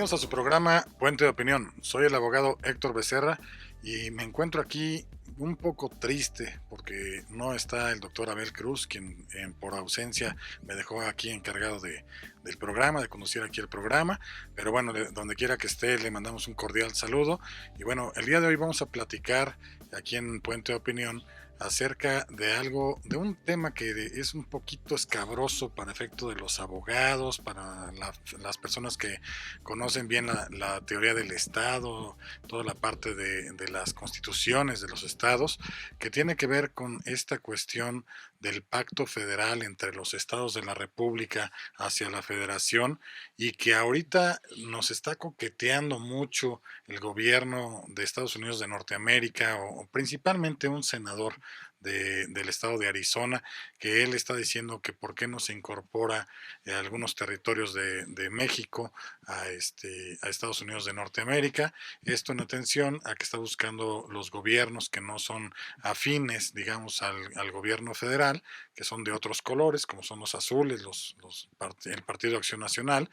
Bienvenidos a su programa Puente de Opinión. Soy el abogado Héctor Becerra y me encuentro aquí un poco triste porque no está el doctor Abel Cruz, quien por ausencia me dejó aquí encargado del programa, de conducir aquí el programa. Pero bueno, donde quiera que esté, le mandamos un cordial saludo. Y bueno, el día de hoy vamos a platicar aquí en Puente de Opinión acerca de un tema que es un poquito escabroso para efecto de los abogados, para las personas que conocen bien la teoría del Estado, toda la parte de las constituciones de los estados, que tiene que ver con esta cuestión del pacto federal entre los estados de la República hacia la federación, y que ahorita nos está coqueteando mucho el gobierno de Estados Unidos de Norteamérica, o principalmente un senador del estado de Arizona, que él está diciendo que por qué no se incorpora algunos territorios de México a Estados Unidos de Norteamérica. Esto en atención a que está buscando los gobiernos que no son afines, digamos, al gobierno federal, que son de otros colores, como son los azules, el Partido de Acción Nacional,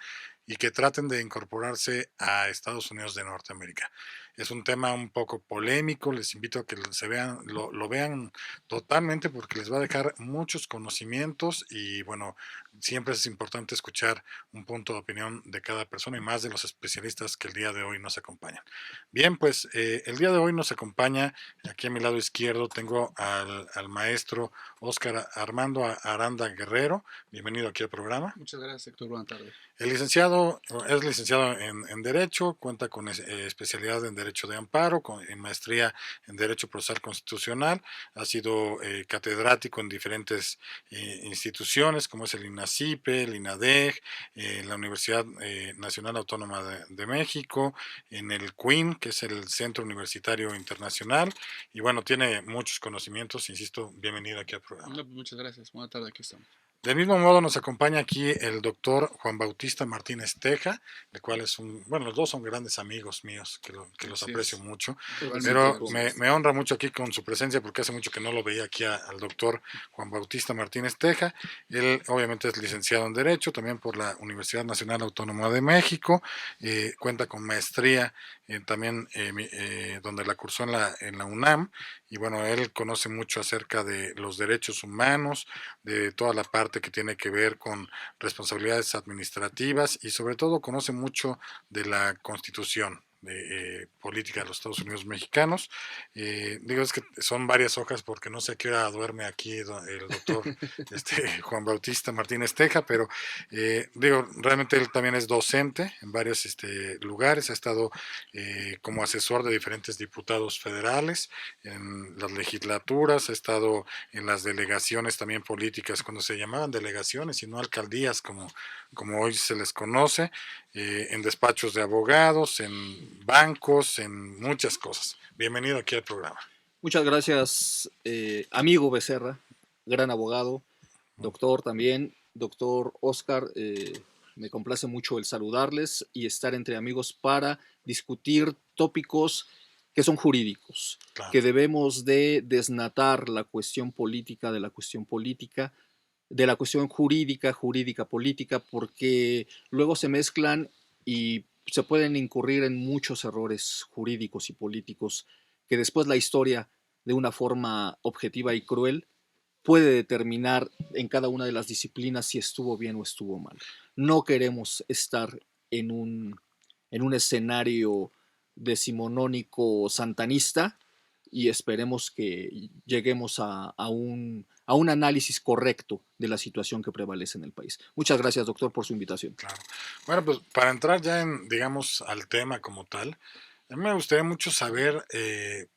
y que traten de incorporarse a Estados Unidos de Norteamérica. Es un tema un poco polémico, les invito a que lo vean totalmente, porque les va a dejar muchos conocimientos y bueno, siempre es importante escuchar un punto de opinión de cada persona y más de los especialistas que el día de hoy nos acompañan. Bien, pues el día de hoy nos acompaña, aquí a mi lado izquierdo tengo al maestro Óscar Armando Aranda Guerrero. Bienvenido aquí al programa. Muchas gracias, Héctor. Buenas tardes. El licenciado es licenciado en Derecho, cuenta con especialidad en Derecho de Amparo, en maestría en Derecho Procesal Constitucional, ha sido catedrático en diferentes instituciones como es el INACIPE, el INADEG, la Universidad Nacional Autónoma de México, en el CUIN, que es el Centro Universitario Internacional, y bueno, tiene muchos conocimientos, insisto, bienvenido aquí al programa. No, muchas gracias, buenas tardes, aquí estamos. Del mismo modo nos acompaña aquí el doctor Juan Bautista Martínez Teja, el cual bueno, los dos son grandes amigos míos, que los aprecio mucho, pero me honra mucho aquí con su presencia, porque hace mucho que no lo veía aquí al doctor Juan Bautista Martínez Teja. Él obviamente es licenciado en Derecho, también por la Universidad Nacional Autónoma de México, cuenta con maestría también donde la cursó en la UNAM, y bueno, él conoce mucho acerca de los derechos humanos, de toda la parte que tiene que ver con responsabilidades administrativas, y sobre todo conoce mucho de la Constitución política de los Estados Unidos mexicanos. Digo, es que son varias hojas porque no sé a qué hora duerme aquí el doctor Juan Bautista Martínez Teja, pero digo, realmente él también es docente en varios lugares, ha estado como asesor de diferentes diputados federales en las legislaturas, ha estado en las delegaciones también políticas, cuando se llamaban delegaciones y no alcaldías como hoy se les conoce, en despachos de abogados, en bancos, en muchas cosas. Bienvenido aquí al programa. Muchas gracias, amigo Becerra, gran abogado, doctor también, doctor Óscar. Me complace mucho el saludarles y estar entre amigos para discutir tópicos que son jurídicos, claro, que debemos de desnatar la cuestión política de la cuestión política, de la cuestión jurídica política, porque luego se mezclan y se pueden incurrir en muchos errores jurídicos y políticos que después la historia, de una forma objetiva y cruel, puede determinar en cada una de las disciplinas si estuvo bien o estuvo mal. No queremos estar en un escenario decimonónico santanista, y esperemos que lleguemos a un análisis correcto de la situación que prevalece en el país. Muchas gracias, doctor, por su invitación. Claro. Bueno, pues para entrar ya digamos, al tema como tal, a mí me gustaría mucho saber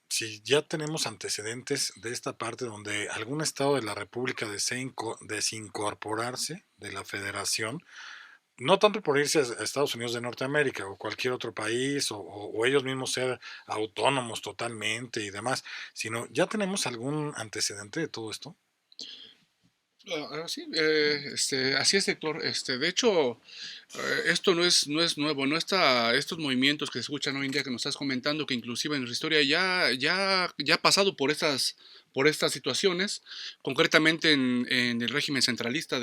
si ya tenemos antecedentes de esta parte donde algún estado de la República desea desincorporarse de la federación, no tanto por irse a Estados Unidos de Norteamérica o cualquier otro país, o ellos mismos ser autónomos totalmente y demás, sino ya tenemos algún antecedente de todo esto. Sí, así es, Héctor. De hecho, esto no es nuevo, no está, estos movimientos que se escuchan hoy en día que nos estás comentando, que inclusive en nuestra historia ya ha pasado por estas situaciones, concretamente en el régimen centralista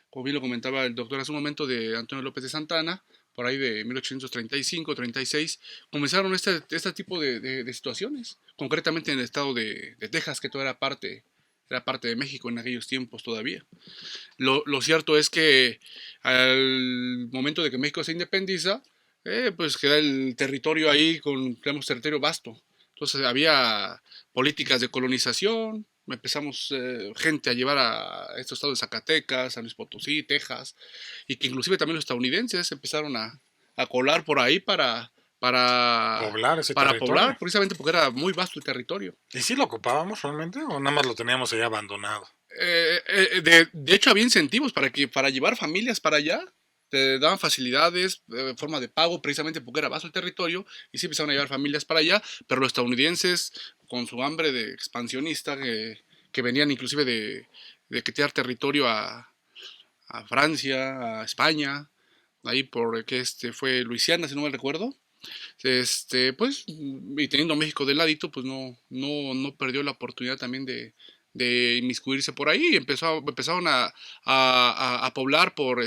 como bien lo comentaba el doctor hace un momento, de Antonio López de Santana, por ahí de 1835, 36, comenzaron este tipo de situaciones, concretamente en el estado de Texas, que todo era parte de México en aquellos tiempos todavía. Lo cierto es que al momento de que México se independiza, pues queda el territorio ahí tenemos territorio vasto. Entonces había políticas de colonización, empezamos gente a llevar a estos estados de Zacatecas, San Luis Potosí, Texas, y que inclusive también los estadounidenses empezaron a colar por ahí Poblar ese para territorio. poblar, precisamente porque era muy vasto el territorio. ¿Y si lo ocupábamos realmente o nada más lo teníamos ahí abandonado? De hecho, había incentivos para llevar familias para allá. Te daban facilidades, forma de pago, precisamente porque era vasto el territorio, y sí empezaron a llevar familias para allá, pero los estadounidenses, con su hambre de expansionista, que venían inclusive de quitar territorio a Francia, a España, ahí por que fue Luisiana, si no me recuerdo, pues, y teniendo a México de ladito, pues no perdió la oportunidad también de inmiscuirse por ahí, y empezaron a poblar por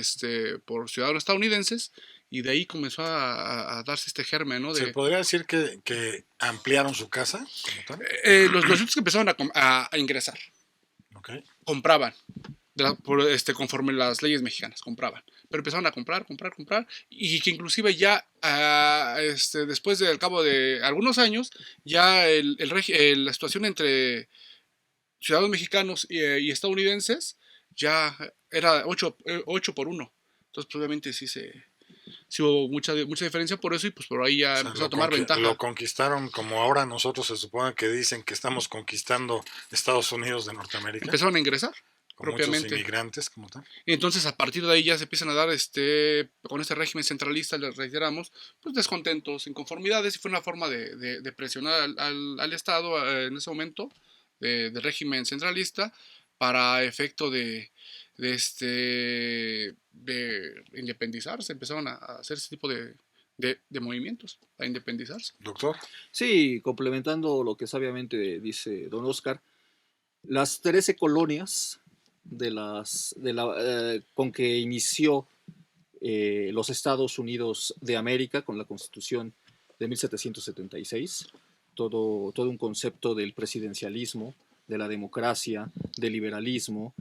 ciudadanos estadounidenses, y de ahí comenzó a darse este germen, ¿no? ¿Se podría decir que ampliaron su casa como tal? Los sitios que empezaron a ingresar, Okay. compraban, conforme las leyes mexicanas, compraban. Pero empezaron a comprar, y que inclusive ya, después del cabo de algunos años, ya la situación entre ciudadanos mexicanos y estadounidenses ya era 8-1. Entonces, pues, obviamente sí hubo mucha diferencia por eso, y pues por ahí ya O sea, empezó a tomar ventaja. lo conquistaron como ahora nosotros se supone que dicen que estamos conquistando Estados Unidos de Norteamérica, Empezaron a ingresar con muchos propiamente. inmigrantes como tal. Y entonces a partir de ahí ya se empiezan a dar, con este régimen centralista, les reiteramos, pues descontentos, inconformidades, y fue una forma de presionar al Estado en ese momento, de régimen centralista, para efecto de independizarse. Empezaron a hacer ese tipo de movimientos para independizarse. Doctor, Sí, complementando lo que sabiamente dice don Oscar, las 13 colonias con que inició los Estados Unidos de América con la Constitución de 1776, todo un concepto del presidencialismo, de la democracia, del liberalismo.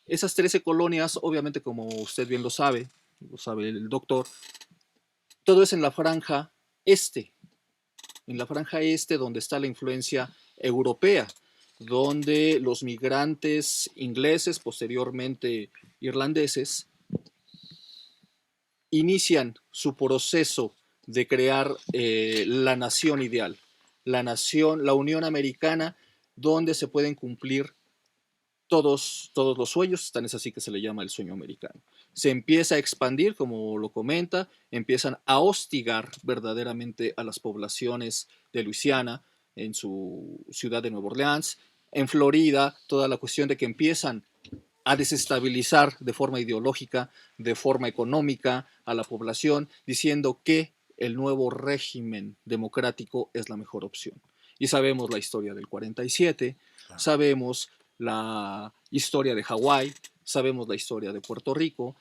Esas 13 colonias, obviamente, como usted bien lo sabe el doctor, todo es en la franja este, donde está la influencia europea, donde los migrantes ingleses, posteriormente irlandeses, inician su proceso de crear la nación ideal, la Unión Americana, donde se pueden cumplir todos los sueños. Tan es así que se le llama el sueño americano. Se empieza a expandir, como lo comenta, empiezan a hostigar verdaderamente a las poblaciones de Luisiana, en su ciudad de Nueva Orleans, en Florida, toda la cuestión de que empiezan a desestabilizar de forma ideológica, de forma económica a la población, diciendo que el nuevo régimen democrático es la mejor opción. Y sabemos la historia del 47, sabemos la historia de Hawái, sabemos la historia de Puerto Rico.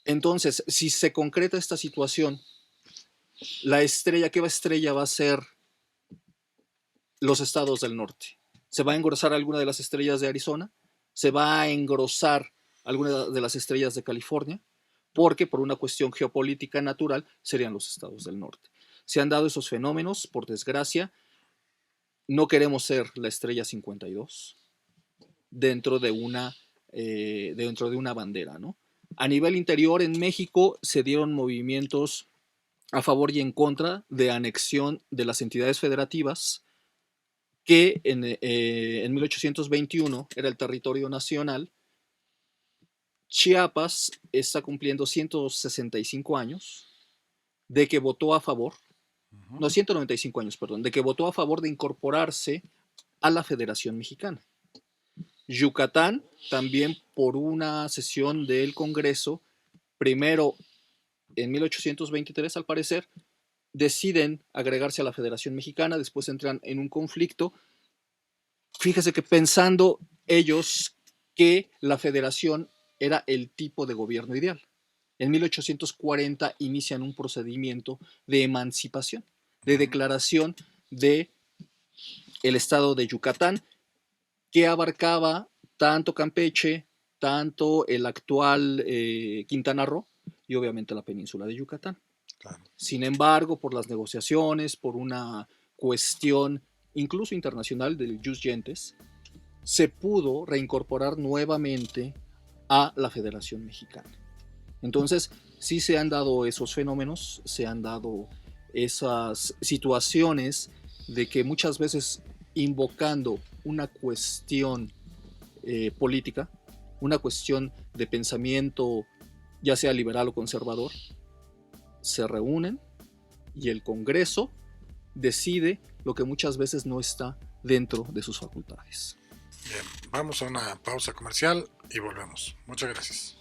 Entonces, si se concreta esta situación, ¿qué estrella va a ser los estados del norte? ¿Se va a engrosar alguna de las estrellas de Arizona? ¿Se va a engrosar alguna de las estrellas de California? Porque por una cuestión geopolítica natural serían los estados del norte. Se han dado esos fenómenos, por desgracia. No queremos ser la estrella 52 dentro de una bandera, ¿no? A nivel interior, en México, se dieron movimientos a favor y en contra de anexión de las entidades federativas, que en 1821 era el territorio nacional. Chiapas está cumpliendo 165 años de que votó a favor, no, 195 años, perdón, de que votó a favor de incorporarse a la Federación Mexicana. Yucatán, también por una sesión del Congreso, primero en 1823 al parecer, deciden agregarse a la Federación Mexicana, después entran en un conflicto. Fíjese que pensando ellos que la federación era el tipo de gobierno ideal. En 1840 inician un procedimiento de emancipación, de declaración de el estado de Yucatán, que abarcaba tanto Campeche, tanto el actual Quintana Roo y obviamente la península de Yucatán. Claro. Sin embargo, por las negociaciones, por una cuestión incluso internacional del jus gentes, se pudo reincorporar nuevamente a la Federación Mexicana. Entonces, sí se han dado esos fenómenos, se han dado esas situaciones de que muchas veces invocando una cuestión política, una cuestión de pensamiento, ya sea liberal o conservador, se reúnen y el Congreso decide lo que muchas veces no está dentro de sus facultades. Bien, vamos a una pausa comercial y volvemos. Muchas gracias.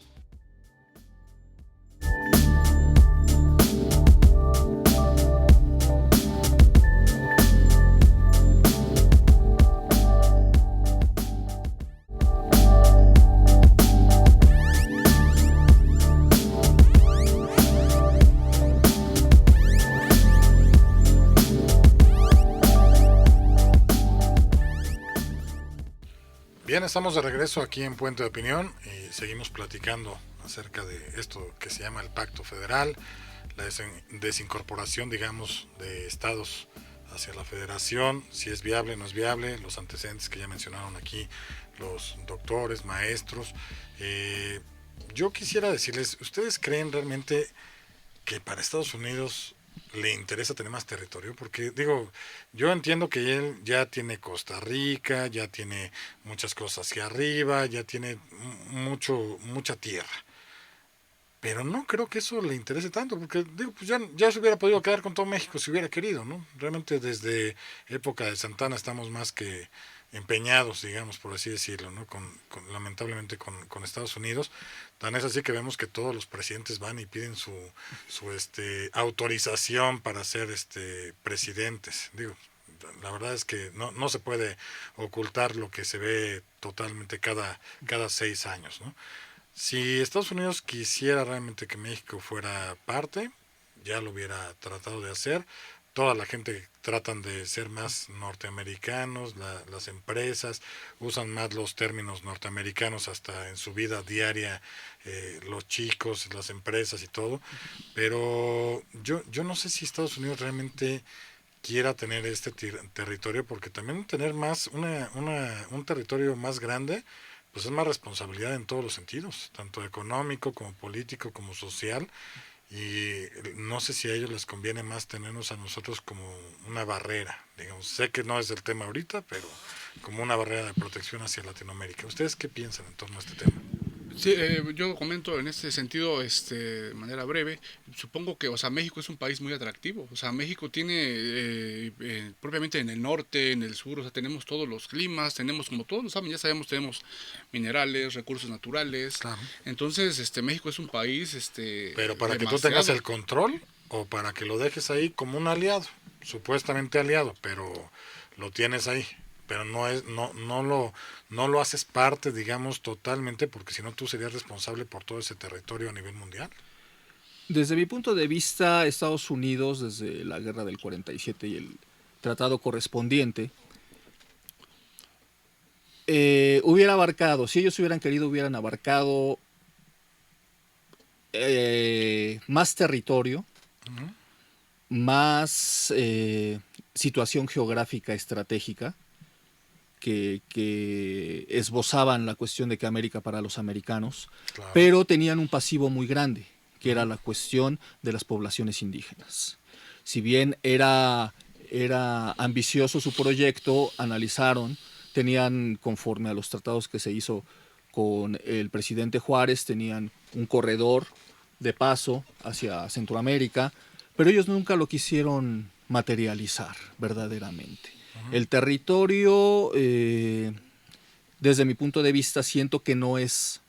Bien, estamos de regreso aquí en Puente de Opinión y seguimos platicando acerca de esto que se llama el Pacto Federal, la desincorporación, digamos, de estados hacia la federación, si es viable, no es viable, los antecedentes que ya mencionaron aquí los doctores, maestros. Yo quisiera decirles, ¿ustedes creen realmente que para Estados Unidos le interesa tener más territorio? Porque digo, yo entiendo que él ya tiene Costa Rica, ya tiene muchas cosas hacia arriba, ya tiene mucha tierra, pero no creo que eso le interese tanto, porque digo, pues ya se hubiera podido quedar con todo México si hubiera querido, ¿no? Realmente desde época de Santana estamos más que empeñados, digamos, por así decirlo, ¿no? Lamentablemente con Estados Unidos. Tan es así que vemos que todos los presidentes van y piden su autorización para ser presidentes. Digo, la verdad es que no se puede ocultar lo que se ve totalmente cada 6 años, ¿no? Si Estados Unidos quisiera realmente que México fuera parte, ya lo hubiera tratado de hacer. Toda la gente tratan de ser más norteamericanos, las empresas usan más los términos norteamericanos hasta en su vida diaria, los chicos, las empresas y todo. Pero yo no sé si Estados Unidos realmente quiera tener este territorio, porque también tener más un territorio más grande, pues es más responsabilidad en todos los sentidos, tanto económico como político como social, y no sé si a ellos les conviene más tenernos a nosotros como una barrera, digamos. Sé que no es el tema ahorita, pero como una barrera de protección hacia Latinoamérica. ¿Ustedes qué piensan en torno a este tema? Sí, yo comento en este sentido, de manera breve. Supongo que, o sea, México es un país muy atractivo. O sea, México tiene, propiamente en el norte, en el sur, o sea, tenemos todos los climas, tenemos, como todos lo saben, ya sabemos, tenemos minerales, recursos naturales. Claro. Entonces, México es un país, Pero para que tú demasiado. tengas el control o para que lo dejes ahí como un aliado, supuestamente aliado, pero lo tienes ahí. Pero no lo haces parte, digamos, totalmente, porque si no tú serías responsable por todo ese territorio a nivel mundial. Desde mi punto de vista, Estados Unidos, desde la guerra del 47 y el tratado correspondiente, hubiera abarcado, si ellos hubieran querido, hubieran abarcado más territorio, más situación geográfica estratégica, que esbozaban la cuestión de que América para los americanos, claro, pero tenían un pasivo muy grande, que era la cuestión de las poblaciones indígenas. Si bien era ambicioso su proyecto, analizaron, tenían, conforme a los tratados que se hizo con el presidente Juárez, tenían un corredor de paso hacia Centroamérica, pero ellos nunca lo quisieron materializar verdaderamente. El territorio, desde mi punto de vista, siento que no es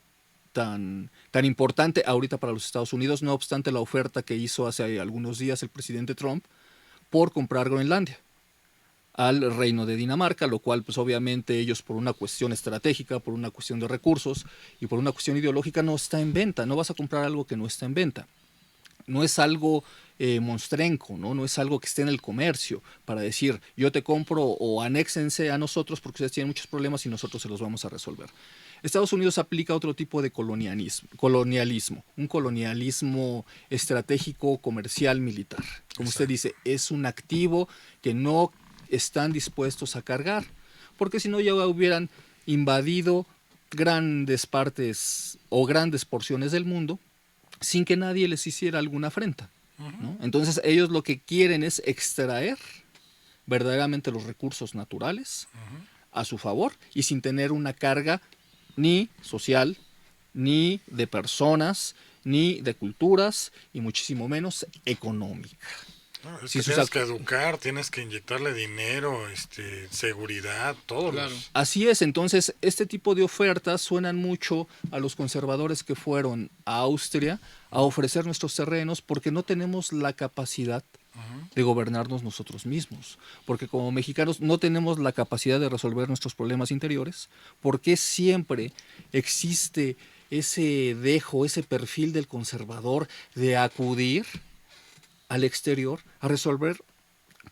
tan importante ahorita para los Estados Unidos, no obstante la oferta que hizo hace algunos días el presidente Trump por comprar Groenlandia. al reino de Dinamarca, lo cual pues obviamente ellos por una cuestión estratégica, por una cuestión de recursos y por una cuestión ideológica no está en venta. No vas a comprar algo que no está en venta. No es algo monstrenco, ¿no? No es algo que esté en el comercio para decir yo te compro o anéxense a nosotros porque ustedes tienen muchos problemas y nosotros se los vamos a resolver. Estados Unidos aplica otro tipo de colonialismo, un colonialismo estratégico, comercial, militar. Como usted dice, es un activo que no están dispuestos a cargar, porque si no ya hubieran invadido grandes partes o grandes porciones del mundo sin que nadie les hiciera alguna afrenta, ¿no? Entonces ellos lo que quieren es extraer verdaderamente los recursos naturales a su favor y sin tener una carga ni social, ni de personas, ni de culturas, y muchísimo menos económica. No, es Si que sus tienes ac- que educar, tienes que inyectarle dinero, seguridad, todo. Claro. Así es, entonces este tipo de ofertas suenan mucho a los conservadores que fueron a Austria a ofrecer nuestros terrenos porque no tenemos la capacidad de gobernarnos nosotros mismos, porque como mexicanos no tenemos la capacidad de resolver nuestros problemas interiores, porque siempre existe ese dejo, ese perfil del conservador de acudir al exterior a resolver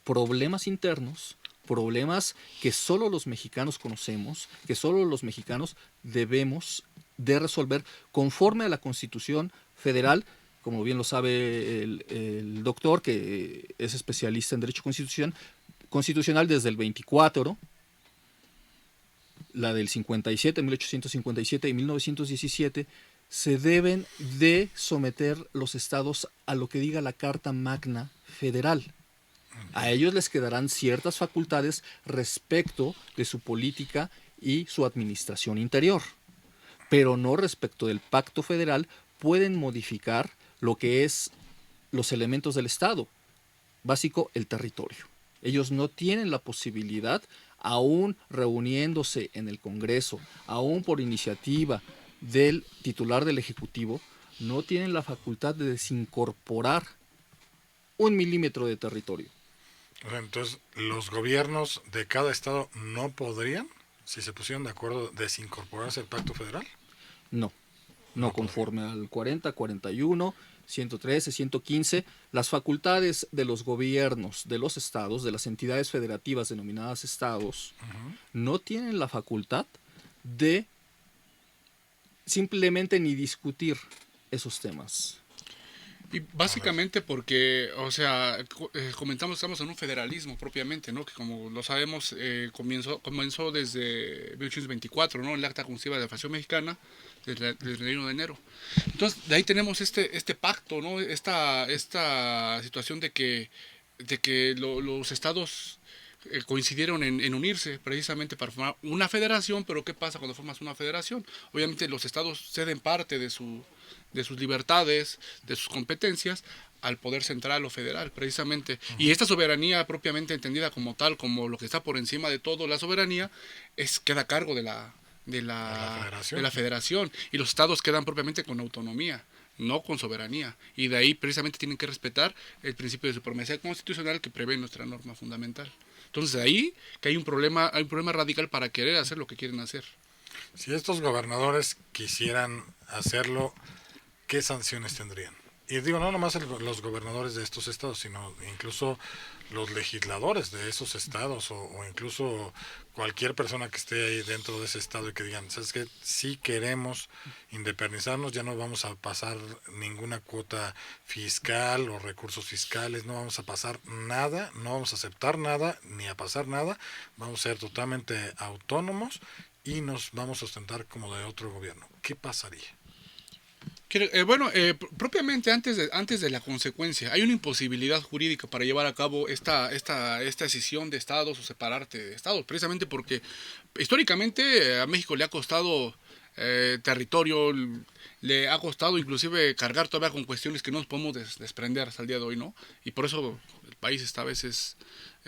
problemas internos, problemas que solo los mexicanos conocemos, que solo los mexicanos debemos de resolver conforme a la Constitución Federal, como bien lo sabe el doctor, que es especialista en Derecho Constitucional desde el 24, la del 57, 1857 y 1917, se deben de someter los estados a lo que diga la Carta Magna Federal. A ellos les quedarán ciertas facultades respecto de su política y su administración interior, pero no respecto del pacto federal. Pueden modificar lo que es los elementos del Estado, básico el territorio. Ellos no tienen la posibilidad, aún reuniéndose en el Congreso, aún por iniciativa del titular del Ejecutivo, no tienen la facultad de desincorporar un milímetro de territorio. O sea, entonces, los gobiernos de cada estado no podrían, si se pusieran de acuerdo, desincorporarse al pacto federal. No, no conforme al 40, 41, 113, 115, las facultades de los gobiernos de los estados, de las entidades federativas denominadas estados, no tienen la facultad de simplemente ni discutir esos temas. Y básicamente porque, o sea, comentamos, estamos en un federalismo propiamente, ¿no? Que como lo sabemos, comenzó desde 1824, ¿no? El Acta Constitutiva de la Federación Mexicana, del 1 de enero. Entonces, de ahí tenemos este pacto, ¿no? Esta situación de que los estados coincidieron en unirse precisamente para formar una federación, pero ¿qué pasa cuando formas una federación? Obviamente los estados ceden parte de sus libertades, de sus competencias, al poder central o federal, precisamente. Y esta soberanía propiamente entendida como tal, como lo que está por encima de todo, la soberanía, queda a cargo de la federación. Y los estados quedan propiamente con autonomía, no con soberanía. Y de ahí precisamente tienen que respetar el principio de supremacía constitucional que prevé nuestra norma fundamental. Entonces de ahí que hay un problema radical para querer hacer lo que quieren hacer. Si estos gobernadores quisieran hacerlo, ¿qué sanciones tendrían? Y digo, no nomás los gobernadores de estos estados, sino incluso los legisladores de esos estados o incluso cualquier persona que esté ahí dentro de ese estado y que digan, ¿sabes qué? Si queremos independizarnos, ya no vamos a pasar ninguna cuota fiscal o recursos fiscales, no vamos a pasar nada, no vamos a aceptar nada, ni a pasar nada, vamos a ser totalmente autónomos y nos vamos a sustentar como de otro gobierno. ¿Qué pasaría? Propiamente antes de la consecuencia, hay una imposibilidad jurídica para llevar a cabo esta decisión de estados o separarte de estados, precisamente porque históricamente a México le ha costado territorio, le ha costado inclusive cargar todavía con cuestiones que no nos podemos desprender hasta el día de hoy, ¿no? Y por eso el país está a veces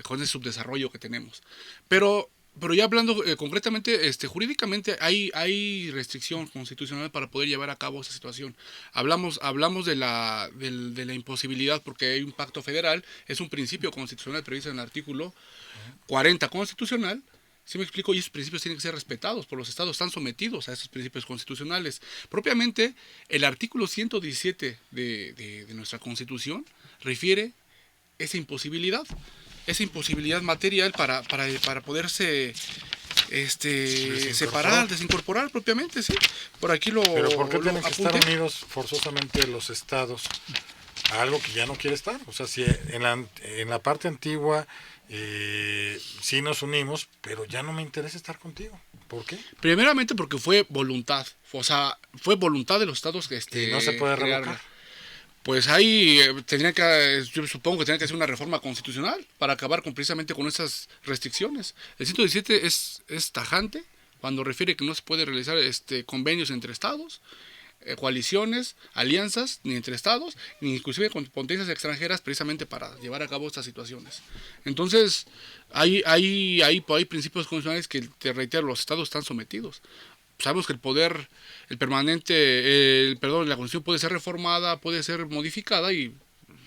con ese subdesarrollo que tenemos. Pero Pero ya hablando concretamente, jurídicamente hay restricción constitucional para poder llevar a cabo esa situación. Hablamos de la imposibilidad porque hay un pacto federal, es un principio constitucional previsto en el artículo 40 constitucional. ¿Sí me explico? Y esos principios tienen que ser respetados por los estados, están sometidos a esos principios constitucionales. Propiamente, el artículo 117 de nuestra Constitución refiere esa imposibilidad material para poderse separar, desincorporar propiamente, ¿sí? Por aquí Pero ¿por qué lo tienen que estar apunté. unidos forzosamente los estados a algo que ya no quiere estar? O sea, si en la parte antigua sí nos unimos, pero ya no me interesa estar contigo. ¿Por qué? Primeramente porque fue voluntad, o sea, fue voluntad de los estados que Y no se puede crearlo. revocar. Pues ahí yo supongo que tendría que hacer una reforma constitucional para acabar precisamente con esas restricciones. El 117 es tajante cuando refiere que no se puede realizar convenios entre estados, coaliciones, alianzas, ni entre estados, ni inclusive con potencias extranjeras precisamente para llevar a cabo estas situaciones. Entonces, hay principios constitucionales que, te reitero, los estados están sometidos. Sabemos que el poder, la Constitución puede ser reformada, puede ser modificada y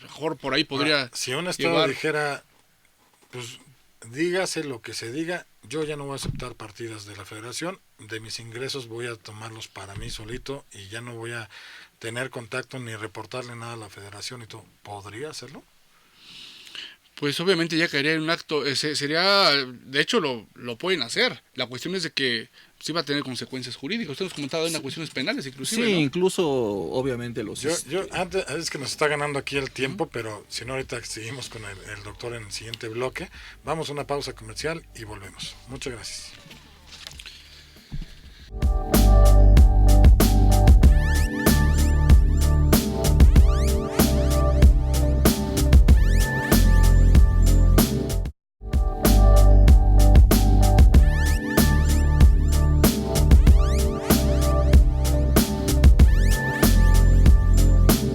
mejor por ahí podría Ahora, si un estado llevar. dijera, pues dígase lo que se diga, yo ya no voy a aceptar partidas de la federación, de mis ingresos voy a tomarlos para mí solito y ya no voy a tener contacto ni reportarle nada a la federación y todo. ¿Podría hacerlo? Pues obviamente ya caería en un acto, sería, de hecho lo pueden hacer. La cuestión es de que sí va a tener consecuencias jurídicas. Usted nos comentaba de unas cuestiones penales inclusive, Sí, ¿no? incluso obviamente los... Yo antes, es que nos está ganando aquí el tiempo, pero si no ahorita seguimos con el doctor en el siguiente bloque. Vamos a una pausa comercial y volvemos. Muchas gracias.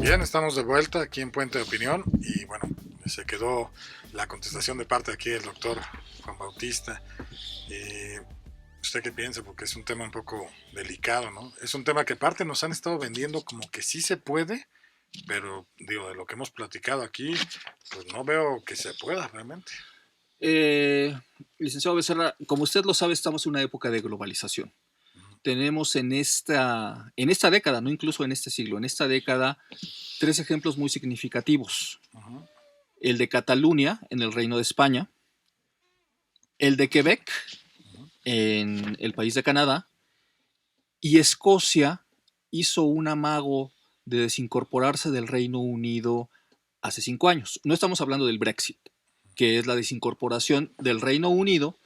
Bien, estamos de vuelta aquí en Puente de Opinión y bueno, se quedó la contestación de parte aquí del doctor Juan Bautista. ¿Usted qué piensa? Porque es un tema un poco delicado, ¿no? Es un tema que aparte nos han estado vendiendo como que sí se puede, pero digo, de lo que hemos platicado aquí, pues no veo que se pueda realmente. Licenciado Becerra, como usted lo sabe, estamos en una época de globalización. Tenemos en esta década, no incluso en este siglo, en esta década, 3 ejemplos muy significativos. El de Cataluña, en el Reino de España, el de Quebec, en el país de Canadá, y Escocia hizo un amago de desincorporarse del Reino Unido hace 5 años. No estamos hablando del Brexit, que es la desincorporación del Reino Unido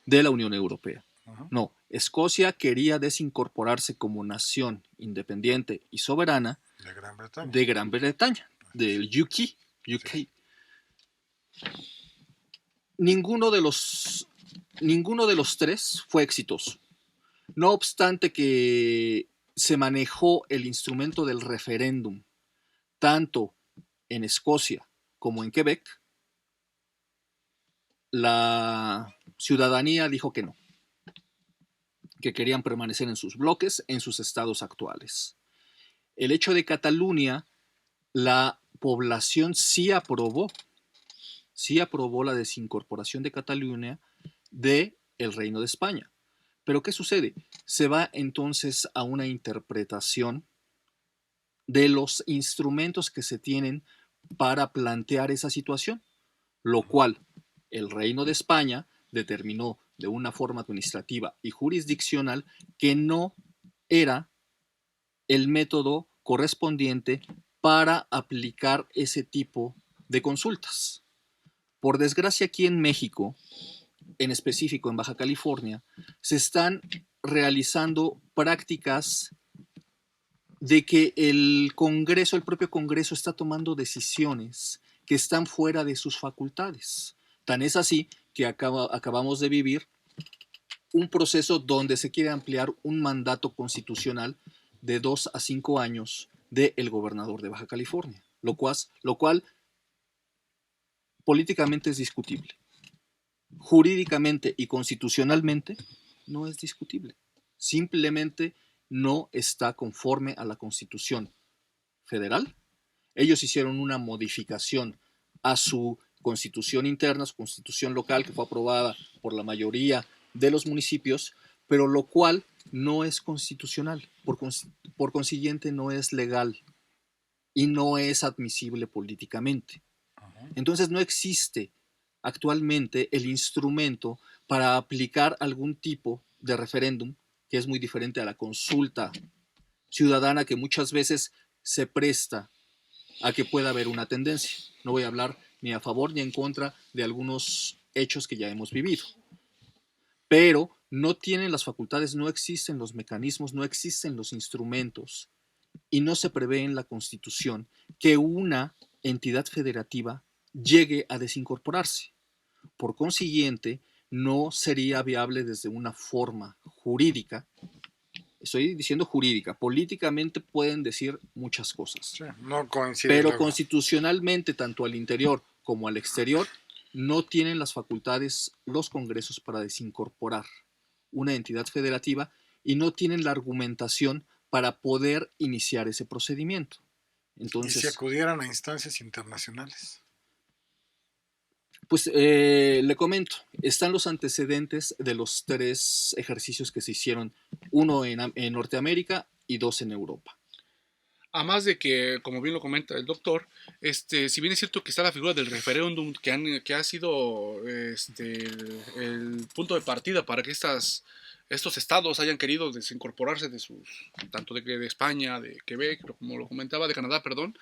de la Unión Europea. No, Escocia quería desincorporarse como nación independiente y soberana de Gran Bretaña, del UK. Sí. Ninguno de los 3 fue exitoso. No obstante que se manejó el instrumento del referéndum tanto en Escocia como en Quebec, la ciudadanía dijo que no, que querían permanecer en sus bloques, en sus estados actuales. El hecho de Cataluña, la población sí aprobó la desincorporación de Cataluña del Reino de España. Pero ¿qué sucede? Se va entonces a una interpretación de los instrumentos que se tienen para plantear esa situación, lo cual el Reino de España determinó de una forma administrativa y jurisdiccional que no era el método correspondiente para aplicar ese tipo de consultas. Por desgracia, aquí en México, en específico en Baja California, se están realizando prácticas de que el propio Congreso está tomando decisiones que están fuera de sus facultades. Tan es así que acabamos de vivir un proceso donde se quiere ampliar un mandato constitucional de 2 a 5 años del gobernador de Baja California, lo cual políticamente es discutible. jurídicamente y constitucionalmente no es discutible. Simplemente no está conforme a la Constitución federal. Ellos hicieron una modificación a su constitución interna, su constitución local, que fue aprobada por la mayoría de los municipios, pero lo cual no es constitucional, por consiguiente no es legal y no es admisible políticamente. Entonces no existe actualmente el instrumento para aplicar algún tipo de referéndum, que es muy diferente a la consulta ciudadana, que muchas veces se presta a que pueda haber una tendencia. No voy a hablar ni a favor ni en contra de algunos hechos que ya hemos vivido, pero no tienen las facultades, no existen los mecanismos, no existen los instrumentos y no se prevé en la Constitución que una entidad federativa llegue a desincorporarse. Por consiguiente, no sería viable desde una forma jurídica. Estoy diciendo jurídica, políticamente pueden decir muchas cosas. Sí, no coincide. Pero luego. constitucionalmente, tanto al interior como al exterior, no tienen las facultades los congresos para desincorporar una entidad federativa y no tienen la argumentación para poder iniciar ese procedimiento. Entonces, ¿y si acudieran a instancias internacionales? Pues le comento, están los antecedentes de los 3 ejercicios que se hicieron, uno en Norteamérica y 2 en Europa. Además de que, como bien lo comenta el doctor, si bien es cierto que está la figura del referéndum que ha sido el punto de partida para que estos estados hayan querido desincorporarse de tanto de España, de Quebec, como lo comentaba, de Canadá, perdón.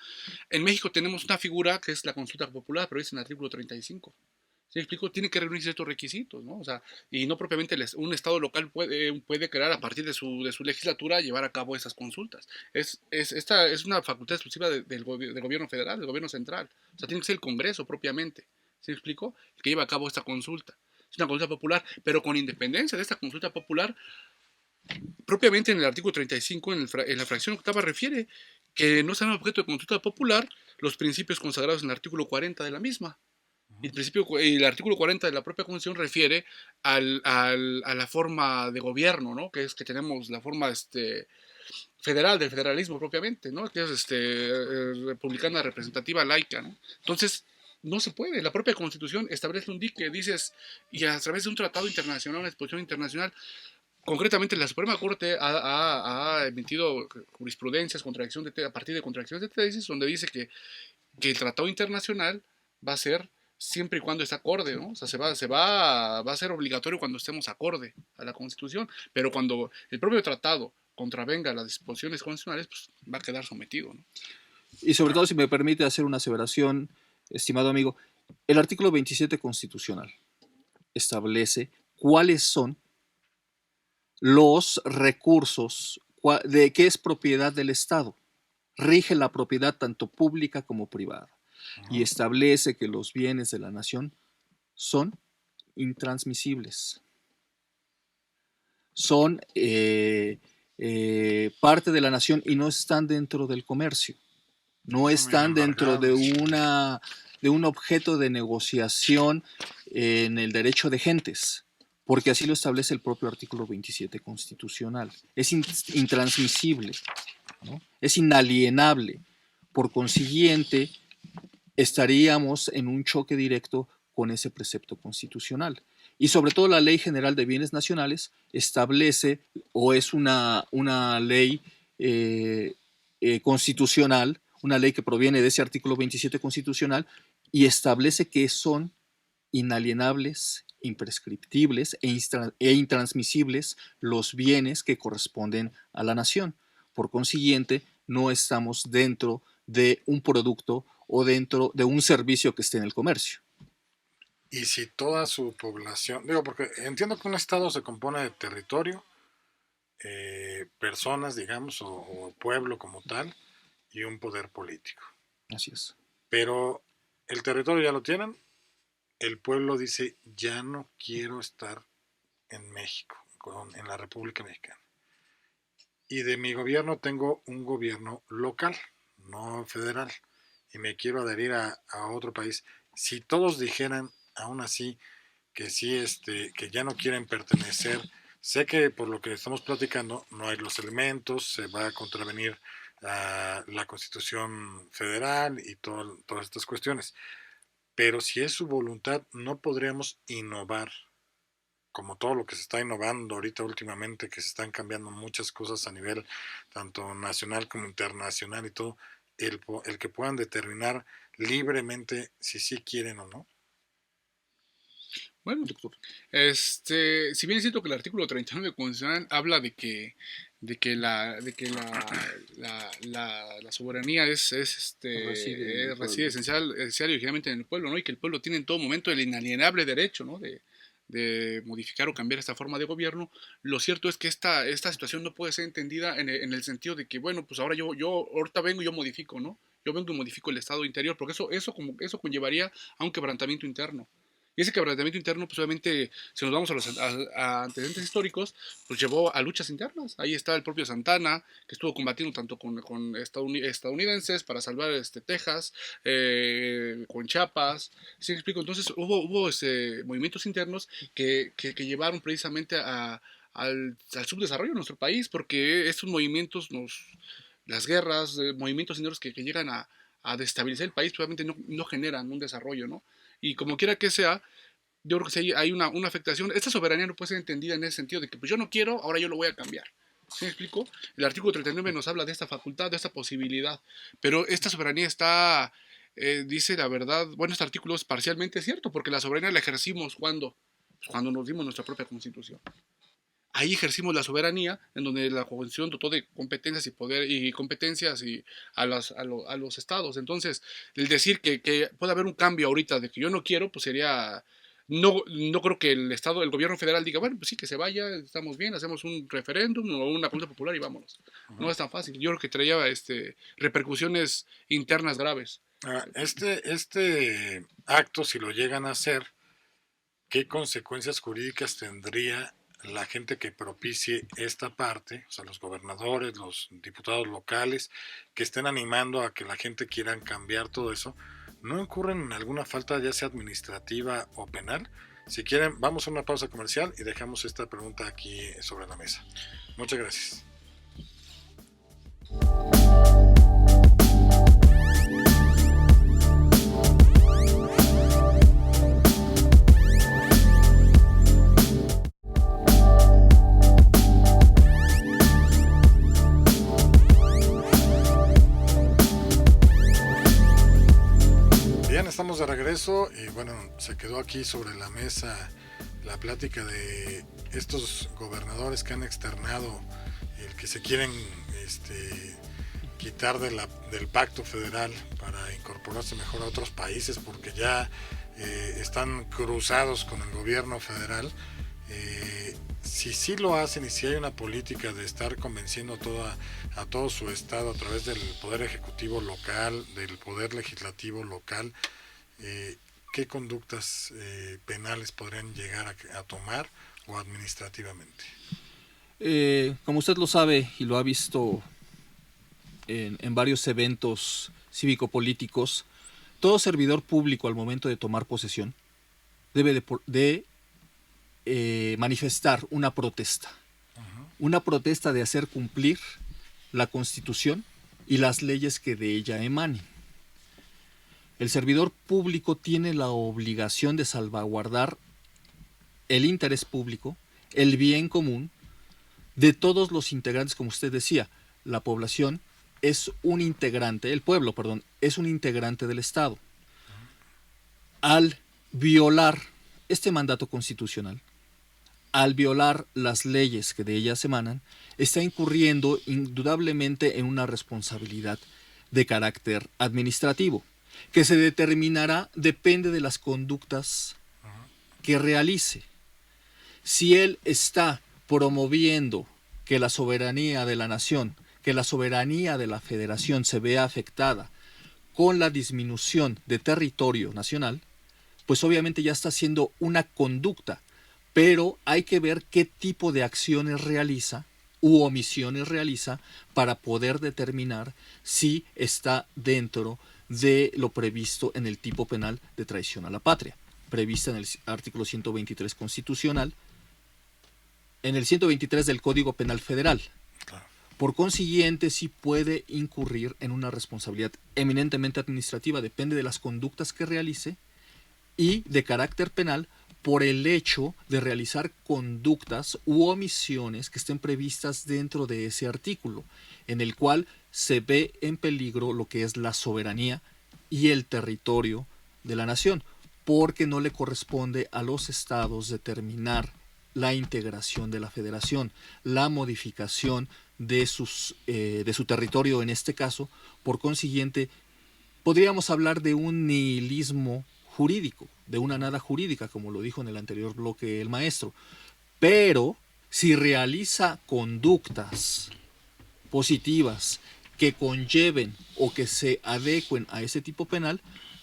En México tenemos una figura que es la consulta popular, pero es en el artículo 35. ¿Sí me explico? Tiene que reunir ciertos requisitos, ¿no? O sea, y no propiamente un estado local puede crear a partir de su legislatura llevar a cabo esas consultas. Esta es una facultad exclusiva del gobierno federal, del gobierno central. O sea, tiene que ser el Congreso propiamente. ¿Sí me explico? El que lleva a cabo esta consulta. Es una consulta popular, pero con independencia de esta consulta popular, propiamente en el artículo 35, en la fracción octava, refiere que no serán objeto de consulta popular los principios consagrados en el artículo 40 de la misma. Y el artículo 40 de la propia Constitución refiere a la forma de gobierno, ¿no? Que es que tenemos la forma federal, del federalismo propiamente, ¿no? Que es republicana, representativa, laica, ¿no? Entonces, no se puede. La propia Constitución establece un dique, dices, y a través de un tratado internacional, una disposición internacional, concretamente la Suprema Corte ha emitido jurisprudencias a partir de contradicciones de tesis, donde dice que el tratado internacional va a ser siempre y cuando esté acorde, ¿no? O sea, va a ser obligatorio cuando estemos acorde a la Constitución, pero cuando el propio tratado contravenga las disposiciones constitucionales, pues va a quedar sometido, ¿no? Y sobre todo, si me permite hacer una aseveración, estimado amigo, el artículo 27 constitucional establece cuáles son los recursos de qué es propiedad del Estado. Rige la propiedad tanto pública como privada y establece que los bienes de la nación son intransmisibles. Son parte de la nación y no están dentro del comercio. No están dentro de un objeto de negociación en el derecho de gentes, porque así lo establece el propio artículo 27 constitucional. Es intransmisible, ¿no? Es inalienable. Por consiguiente, estaríamos en un choque directo con ese precepto constitucional. Y sobre todo la Ley General de Bienes Nacionales establece, o es una ley constitucional, una ley que proviene de ese artículo 27 constitucional, y establece que son inalienables, imprescriptibles e intransmisibles los bienes que corresponden a la nación. Por consiguiente, no estamos dentro de un producto o dentro de un servicio que esté en el comercio. Y si toda su población, digo, porque entiendo que un estado se compone de territorio, personas, digamos, o pueblo como tal, y un poder político. Así es. Pero el territorio ya lo tienen, el pueblo dice, ya no quiero estar en México, en la República Mexicana. Y de mi gobierno tengo un gobierno local, no federal, y me quiero adherir a otro país. Si todos dijeran, aún así, que sí, que ya no quieren pertenecer. Sé que por lo que estamos platicando no hay los elementos, se va a contravenir a la Constitución Federal y todas estas cuestiones. Pero si es su voluntad, no podríamos innovar, como todo lo que se está innovando ahorita últimamente, que se están cambiando muchas cosas a nivel tanto nacional como internacional y todo, el que puedan determinar libremente si sí quieren o no. Bueno, doctor. si bien es cierto que el artículo 39 constitucional habla de que la soberanía reside esencial y originalmente en el pueblo, ¿no? Y que el pueblo tiene en todo momento el inalienable derecho, ¿no? de modificar o cambiar esta forma de gobierno. Lo cierto es que esta situación no puede ser entendida en el sentido de que, bueno, pues ahora yo ahorita vengo y yo modifico, ¿no? Yo vengo y modifico el estado interior, porque eso conllevaría a un quebrantamiento interno. Y ese quebrantamiento interno, pues obviamente, si nos vamos a antecedentes históricos, pues llevó a luchas internas. Ahí está el propio Santana, que estuvo combatiendo tanto con estadounidenses para salvar Texas, con Chiapas. ¿Sí me explico? Entonces hubo movimientos internos que llevaron precisamente al subdesarrollo de nuestro país, porque estos movimientos, las guerras, movimientos internos que llegan a destabilizar el país, probablemente no generan un desarrollo, ¿no? Y como quiera que sea, yo creo que sí hay una afectación. Esta soberanía no puede ser entendida en ese sentido de que pues yo no quiero, ahora yo lo voy a cambiar. ¿Sí me explico? El artículo 39 nos habla de esta facultad, de esta posibilidad, pero esta soberanía está, dice la verdad, bueno, este artículo es parcialmente cierto, porque la soberanía la ejercimos cuando nos dimos nuestra propia constitución. Ahí ejercimos la soberanía, en donde la Constitución dotó de competencias y poder y competencias a los estados. Entonces, el decir que puede haber un cambio ahorita de que yo no quiero, pues sería. No creo que el gobierno federal diga, bueno, pues sí, que se vaya, estamos bien, hacemos un referéndum o una consulta popular y vámonos. No es tan fácil. Yo creo que traía repercusiones internas graves. Este acto, si lo llegan a hacer, ¿qué consecuencias jurídicas tendría la gente que propicie esta parte, o sea, los gobernadores, los diputados locales, que estén animando a que la gente quiera cambiar todo eso? ¿No incurren en alguna falta, ya sea administrativa o penal? Si quieren, vamos a una pausa comercial y dejamos esta pregunta aquí sobre la mesa. Muchas gracias. Estamos de regreso y bueno, se quedó aquí sobre la mesa la plática de estos gobernadores que han externado el que se quieren quitar del pacto federal para incorporarse mejor a otros países porque ya están cruzados con el gobierno federal. Si sí lo hacen y si hay una política de estar convenciendo a todo su estado a través del poder ejecutivo local, del poder legislativo local, ¿qué conductas penales podrían llegar a tomar o administrativamente? Como usted lo sabe y lo ha visto en varios eventos cívico-políticos, todo servidor público al momento de tomar posesión debe de manifestar una protesta. Una protesta de hacer cumplir la Constitución y las leyes que de ella emanen. El servidor público tiene la obligación de salvaguardar el interés público, el bien común de todos los integrantes, como usted decía. La población es un integrante, el pueblo, perdón, es un integrante del Estado. Al violar este mandato constitucional, al violar las leyes que de ellas emanan, está incurriendo indudablemente en una responsabilidad de carácter administrativo, que se determinará, depende de las conductas que realice. Si él está promoviendo que la soberanía de la nación, que la soberanía de la federación se vea afectada con la disminución de territorio nacional, pues obviamente ya está haciendo una conducta, pero hay que ver qué tipo de acciones realiza u omisiones realiza para poder determinar si está dentro de lo previsto en el tipo penal de traición a la patria. prevista en el artículo 123 constitucional, en el 123 del Código Penal Federal. Claro. Por consiguiente, sí puede incurrir en una responsabilidad eminentemente administrativa, depende de las conductas que realice, y de carácter penal por el hecho de realizar conductas u omisiones que estén previstas dentro de ese artículo, en el cual se ve en peligro lo que es la soberanía y el territorio de la nación, porque no le corresponde a los estados determinar la integración de la federación, la modificación de su territorio en este caso. Por consiguiente, podríamos hablar de un nihilismo jurídico, de una nada jurídica, como lo dijo en el anterior bloque el maestro. Pero si realiza conductas positivas que conlleven o que se adecuen a ese tipo penal,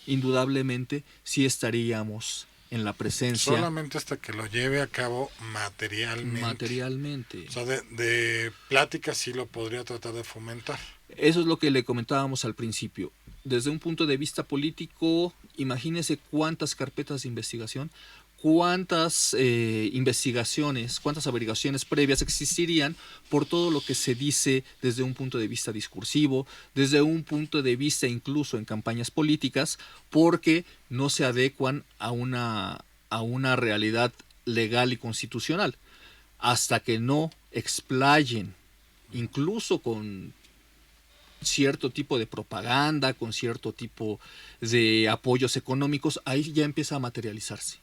indudablemente sí estaríamos en la presencia. Solamente hasta que lo lleve a cabo materialmente. Materialmente. O sea, de plática sí lo podría tratar de fomentar. Eso es lo que le comentábamos al principio. Desde un punto de vista político, imagínese cuántas carpetas de investigación, cuántas investigaciones, cuántas averiguaciones previas existirían por todo lo que se dice desde un punto de vista discursivo, desde un punto de vista incluso en campañas políticas, porque no se adecuan a una realidad legal y constitucional. Hasta que no explayen, incluso con cierto tipo de propaganda, con cierto tipo de apoyos económicos, ahí ya empieza a materializarse.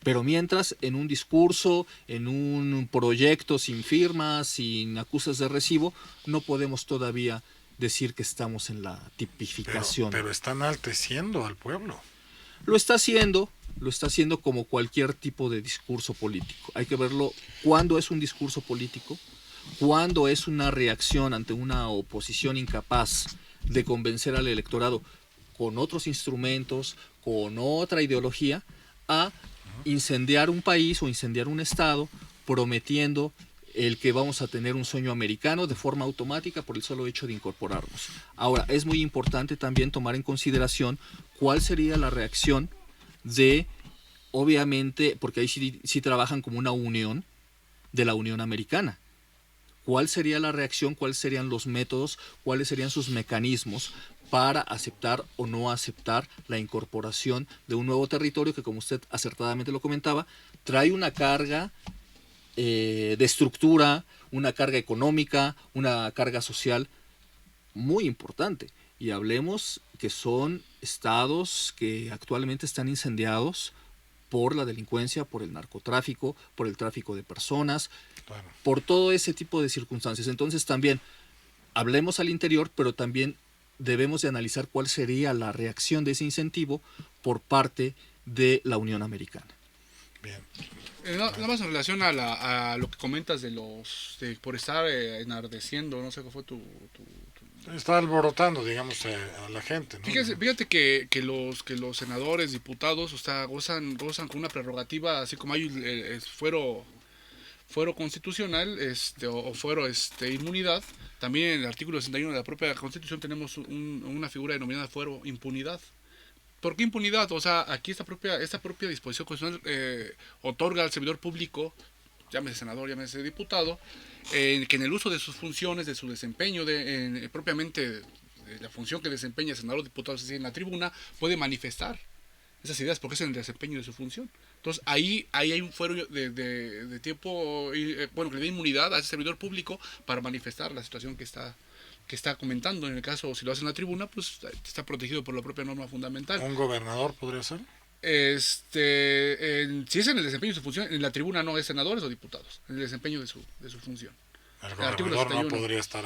Pero mientras, en un discurso, en un proyecto sin firmas, sin acusas de recibo, no podemos todavía decir que estamos en la tipificación. Pero están enalteciendo al pueblo. Lo está haciendo como cualquier tipo de discurso político. Hay que verlo cuándo es un discurso político, cuándo es una reacción ante una oposición incapaz de convencer al electorado con otros instrumentos, con otra ideología, a incendiar un país o incendiar un estado prometiendo el que vamos a tener un sueño americano de forma automática por el solo hecho de incorporarnos. Ahora, es muy importante también tomar en consideración cuál sería la reacción de, obviamente, porque ahí sí trabajan como una unión de la Unión Americana. ¿Cuál sería la reacción? ¿Cuáles serían los métodos? ¿Cuáles serían sus mecanismos para aceptar o no aceptar la incorporación de un nuevo territorio que, como usted acertadamente lo comentaba, trae una carga de estructura, una carga económica, una carga social muy importante? Y hablemos que son estados que actualmente están incendiados por la delincuencia, por el narcotráfico, por el tráfico de personas, Claro. por todo ese tipo de circunstancias. Entonces también hablemos al interior, pero también debemos de analizar cuál sería la reacción de ese incentivo por parte de la Unión Americana. Bien. Nada más en relación a lo que comentas por estar enardeciendo, no sé qué fue tu Está alborotando, digamos, a la gente, ¿no? Fíjate que los senadores, diputados, o sea, gozan con una prerrogativa, así como hay fuero constitucional, o fuero inmunidad. También en el artículo 61 de la propia Constitución tenemos una figura denominada fuero impunidad. ¿Por qué impunidad? O sea, aquí esta propia disposición constitucional otorga al servidor público, llámese senador, llámese diputado, que en el uso de sus funciones, de su desempeño, propiamente la función que desempeña el senador o diputado, es decir, en la tribuna, puede manifestar esas ideas porque es en el desempeño de su función. Entonces ahí hay un fuero de tiempo, que le dé inmunidad a ese servidor público para manifestar la situación que está comentando. En el caso, si lo hace en la tribuna, pues está protegido por la propia norma fundamental. ¿Un gobernador podría ser? Si es en el desempeño de su función, en la tribuna no es senadores o diputados, en el desempeño de su función. El artículo gobernador 61. no podría estar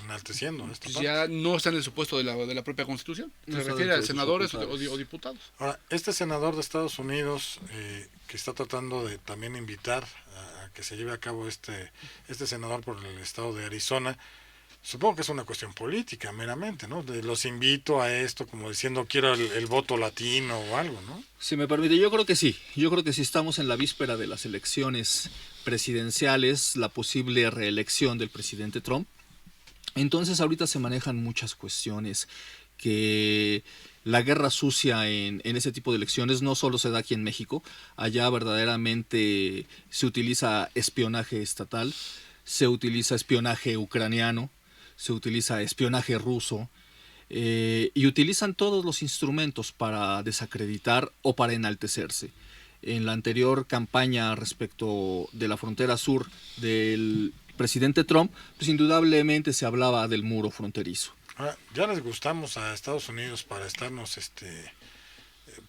enalteciendo esta Pues parte. ya no está en el supuesto de la propia Constitución. No Se está refiere dentro a de sus senadores facultades. o diputados. Ahora, este senador de Estados Unidos que está tratando de también invitar a que se lleve a cabo este senador por el estado de Arizona, supongo que es una cuestión política meramente, ¿no? Los invito a esto como diciendo quiero el voto latino o algo, ¿no? Si me permite, yo creo que sí. Yo creo que si estamos en la víspera de las elecciones presidenciales, la posible reelección del presidente Trump, entonces ahorita se manejan muchas cuestiones que la guerra sucia en ese tipo de elecciones no solo se da aquí en México, allá verdaderamente se utiliza espionaje estatal, se utiliza espionaje ucraniano, se utiliza espionaje ruso, y utilizan todos los instrumentos para desacreditar o para enaltecerse. En la anterior campaña respecto de la frontera sur del presidente Trump, pues indudablemente se hablaba del muro fronterizo. Ahora, ya les gustamos a Estados Unidos para estarnos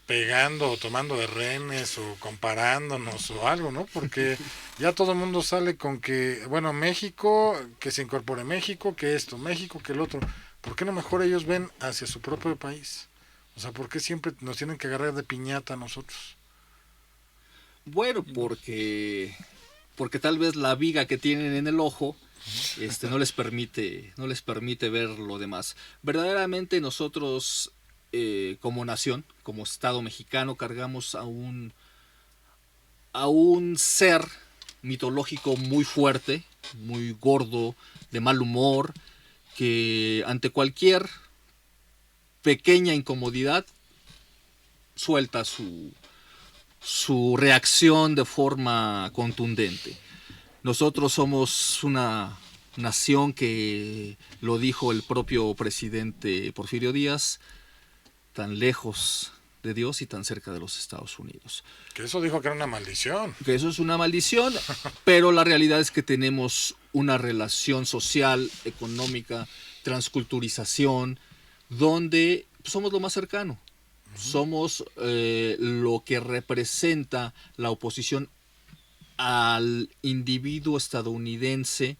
pegando o tomando de rehenes o comparándonos o algo, ¿no? Porque ya todo el mundo sale con que, bueno, México, que se incorpore México, que esto, México, que el otro. ¿Por qué no mejor ellos ven hacia su propio país? O sea, ¿por qué siempre nos tienen que agarrar de piñata a nosotros? Bueno, porque tal vez la viga que tienen en el ojo no les permite ver lo demás. Verdaderamente nosotros, como nación, como Estado mexicano, cargamos a un ser mitológico muy fuerte, muy gordo, de mal humor, que ante cualquier pequeña incomodidad suelta su reacción de forma contundente. Nosotros somos una nación que, lo dijo el propio presidente Porfirio Díaz, tan lejos de Dios y tan cerca de los Estados Unidos. Que eso dijo que era una maldición. Que eso es una maldición, pero la realidad es que tenemos una relación social, económica, transculturización, donde somos lo más cercano. Somos lo que representa la oposición al individuo estadounidense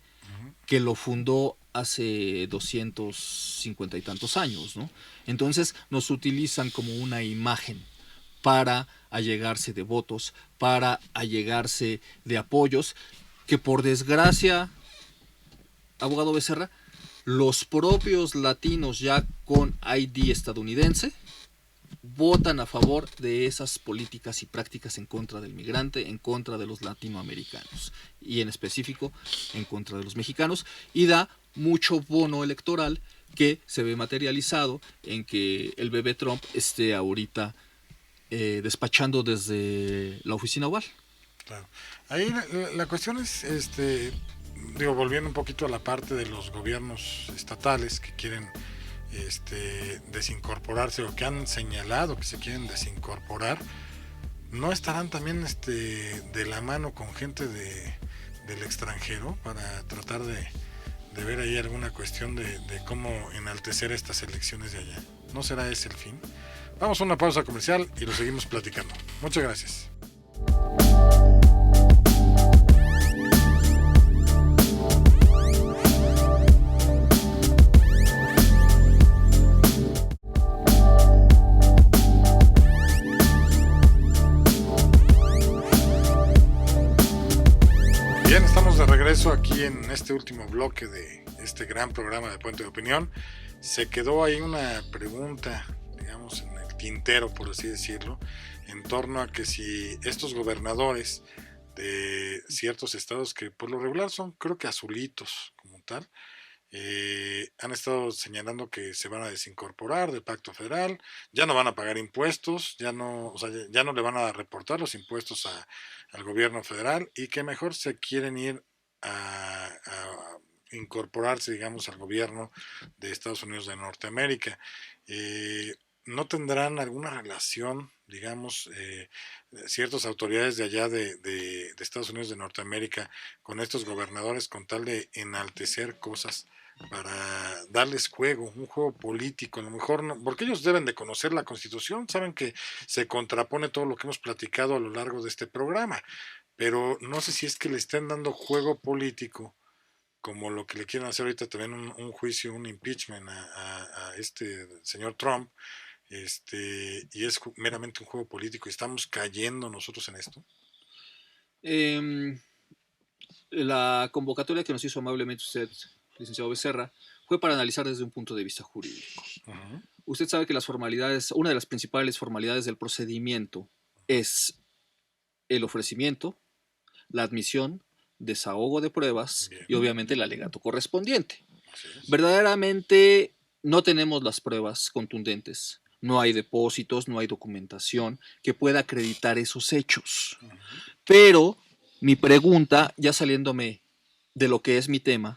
que lo fundó hace 250 y tantos años, ¿no? Entonces nos utilizan como una imagen para allegarse de votos, para allegarse de apoyos, que por desgracia, abogado Becerra, los propios latinos ya con ID estadounidense votan a favor de esas políticas y prácticas en contra del migrante, en contra de los latinoamericanos y en específico en contra de los mexicanos, y da mucho bono electoral que se ve materializado en que el bebé Trump esté ahorita despachando desde la oficina oval. Claro. Ahí la cuestión es, volviendo un poquito a la parte de los gobiernos estatales que quieren desincorporarse o que han señalado que se quieren desincorporar, ¿no estarán también de la mano con gente del extranjero para tratar de ver ahí alguna cuestión de cómo enaltecer estas elecciones de allá? ¿No será ese el fin? Vamos a una pausa comercial y lo seguimos platicando. Muchas gracias. Bien, estamos de regreso aquí en este último bloque de este gran programa de Puente de Opinión. Se quedó ahí una pregunta, digamos, en el tintero, por así decirlo, en torno a que si estos gobernadores de ciertos estados que por lo regular son, creo que azulitos como tal, han estado señalando que se van a desincorporar del Pacto Federal, ya no van a pagar impuestos, ya no, o sea, ya no le van a reportar los impuestos al gobierno federal y que mejor se quieren ir a incorporarse, digamos, al gobierno de Estados Unidos de Norteamérica. ¿No tendrán alguna relación, digamos, ciertas autoridades de allá de Estados Unidos de Norteamérica con estos gobernadores con tal de enaltecer cosas para darles juego, un juego político? A lo mejor no, porque ellos deben de conocer la Constitución, saben que se contrapone todo lo que hemos platicado a lo largo de este programa, pero no sé si es que le estén dando juego político como lo que le quieren hacer ahorita también un juicio, un impeachment a este señor Trump, y es meramente un juego político y estamos cayendo nosotros en esto. La convocatoria que nos hizo amablemente usted, licenciado Becerra, fue para analizar desde un punto de vista jurídico. Uh-huh. Usted sabe que las formalidades, una de las principales formalidades del procedimiento es el ofrecimiento, la admisión, desahogo de pruebas. Bien. Y obviamente el alegato correspondiente. Verdaderamente no tenemos las pruebas contundentes no hay depósitos, no hay documentación que pueda acreditar esos hechos. Ujú. Pero mi pregunta, ya saliéndome de lo que es mi tema,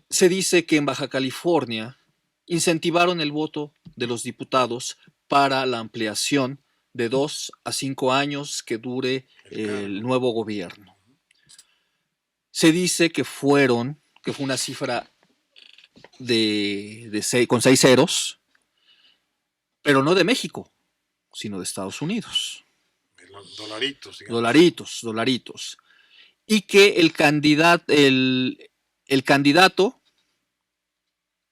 se dice que en Baja California incentivaron el voto de los diputados para la ampliación de 2 a 5 años que dure el nuevo gobierno. Se dice que fue una cifra con 6 ceros, pero no de México, sino de Estados Unidos. De los dolaritos, digamos. Dolaritos. Y que el candidato,